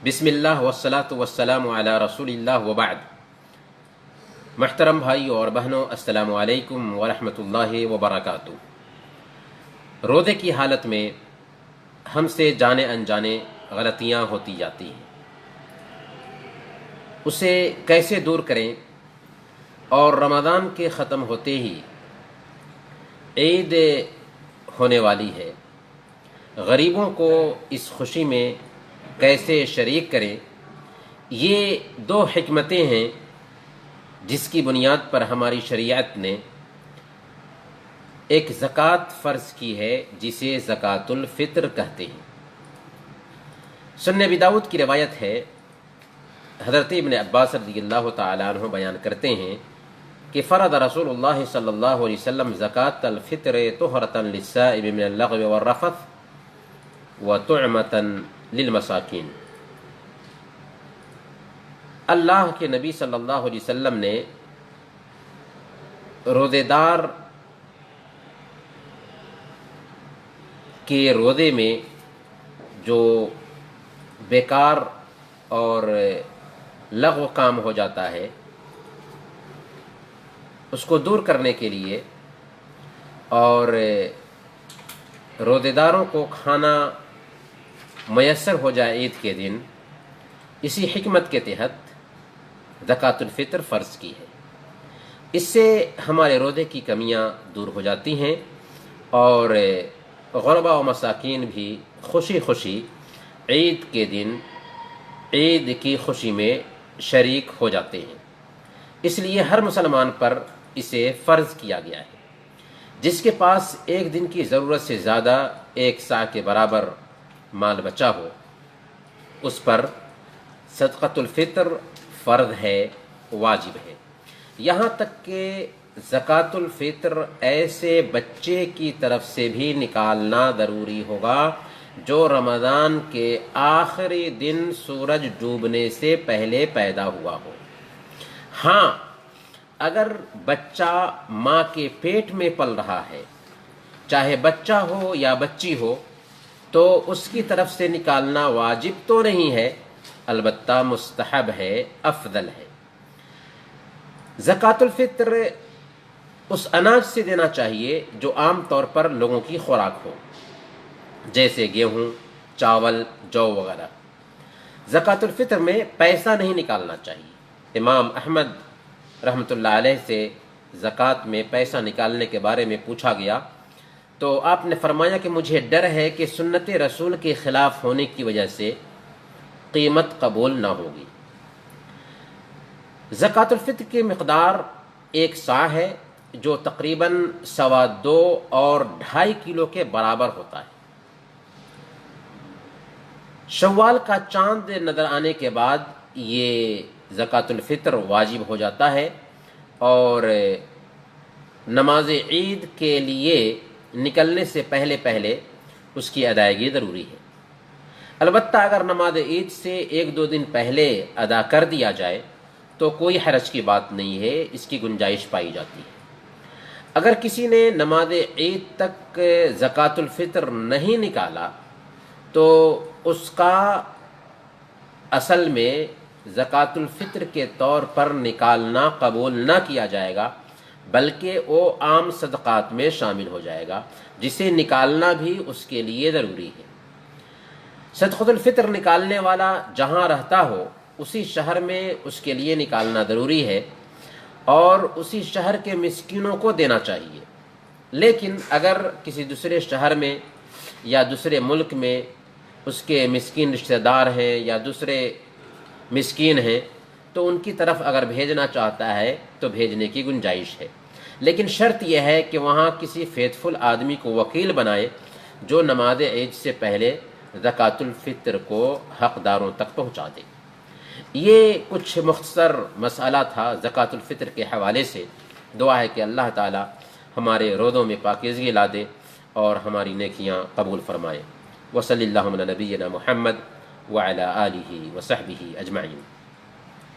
بسم اللہ والصلاۃ والسلام علی رسول اللہ وبعد۔ محترم بھائی اور بہنوں، السلام علیکم ورحمۃ اللہ وبرکاتہ۔ روزے کی حالت میں ہم سے جانے انجانے غلطیاں ہوتی جاتی ہیں، اسے کیسے دور کریں؟ اور رمضان کے ختم ہوتے ہی عید ہونے والی ہے، غریبوں کو اس خوشی میں کیسے شریک کریں؟ یہ دو حکمتیں ہیں جس کی بنیاد پر ہماری شریعت نے ایک زکوٰۃ فرض کی ہے جسے زکوٰۃ الفطر کہتے ہیں۔ سنن ابی داؤد کی روایت ہے، حضرت ابن عباس رضی اللہ تعالیٰ عنہ بیان کرتے ہیں کہ فرض رسول اللہ صلی اللہ علیہ وسلم زکوٰۃ الفطر طہرۃ للصائم من اللغو والرفث وطعمۃ للمساکین۔ اللہ کے نبی صلی اللہ علیہ وسلم نے روزے دار کے روزے میں جو بیکار اور لغو کام ہو جاتا ہے اس کو دور کرنے کے لیے اور روزے داروں کو کھانا میسر ہو جائے عید کے دن، اسی حکمت کے تحت زکوٰۃ الفطر فرض کی ہے۔ اس سے ہمارے روزے کی کمیاں دور ہو جاتی ہیں اور غربا و مساکین بھی خوشی خوشی عید کے دن عید کی خوشی میں شریک ہو جاتے ہیں۔ اس لیے ہر مسلمان پر اسے فرض کیا گیا ہے۔ جس کے پاس ایک دن کی ضرورت سے زیادہ ایک سا کے برابر مال بچا ہو، اس پر صدقۃ الفطر فرض ہے، واجب ہے۔ یہاں تک کہ زکوٰۃ الفطر ایسے بچے کی طرف سے بھی نکالنا ضروری ہوگا جو رمضان کے آخری دن سورج ڈوبنے سے پہلے پیدا ہوا ہو۔ ہاں، اگر بچہ ماں کے پیٹ میں پل رہا ہے، چاہے بچہ ہو یا بچی ہو، تو اس کی طرف سے نکالنا واجب تو نہیں ہے، البتہ مستحب ہے، افضل ہے۔ زکوٰۃ الفطر اس اناج سے دینا چاہیے جو عام طور پر لوگوں کی خوراک ہو، جیسے گیہوں، چاول، جو وغیرہ۔ زکوٰۃ الفطر میں پیسہ نہیں نکالنا چاہیے۔ امام احمد رحمۃ اللہ علیہ سے زکوٰۃ میں پیسہ نکالنے کے بارے میں پوچھا گیا تو آپ نے فرمایا کہ مجھے ڈر ہے کہ سنت رسول کے خلاف ہونے کی وجہ سے قیمت قبول نہ ہوگی۔ زکوٰۃ الفطر کی مقدار ایک صاع ہے جو تقریباً 2.25 اور 2.5 کلو کے برابر ہوتا ہے۔ شوال کا چاند نظر آنے کے بعد یہ زکوٰۃ الفطر واجب ہو جاتا ہے اور نماز عید کے لیے نکلنے سے پہلے اس کی ادائیگی ضروری ہے۔ البتہ اگر نماز عید سے 1-2 دن پہلے ادا کر دیا جائے تو کوئی حرج کی بات نہیں ہے، اس کی گنجائش پائی جاتی ہے۔ اگر کسی نے نماز عید تک زکوٰۃ الفطر نہیں نکالا تو اس کا اصل میں زکوٰۃ الفطر کے طور پر نکالنا قبول نہ کیا جائے گا، بلکہ وہ عام صدقات میں شامل ہو جائے گا، جسے نکالنا بھی اس کے لیے ضروری ہے۔ صدقۃ الفطر نکالنے والا جہاں رہتا ہو اسی شہر میں اس کے لیے نکالنا ضروری ہے اور اسی شہر کے مسکینوں کو دینا چاہیے۔ لیکن اگر کسی دوسرے شہر میں یا دوسرے ملک میں اس کے مسکین رشتہ دار ہیں یا دوسرے مسکین ہیں تو ان کی طرف اگر بھیجنا چاہتا ہے تو بھیجنے کی گنجائش ہے، لیکن شرط یہ ہے کہ وہاں کسی فیتھ آدمی کو وکیل بنائے جو نماز عید سے پہلے زکوٰۃ الفطر کو حقداروں تک پہنچا دے۔ یہ کچھ مختصر مسئلہ تھا زکوٰۃ الفطر کے حوالے سے۔ دعا ہے کہ اللہ تعالی ہمارے روزوں میں پاکیزگی لا دے اور ہماری نیکیاں قبول فرمائے۔ وصلی اللہ علی نبینا محمد وعلی آلہ وصحبہ اجمعین۔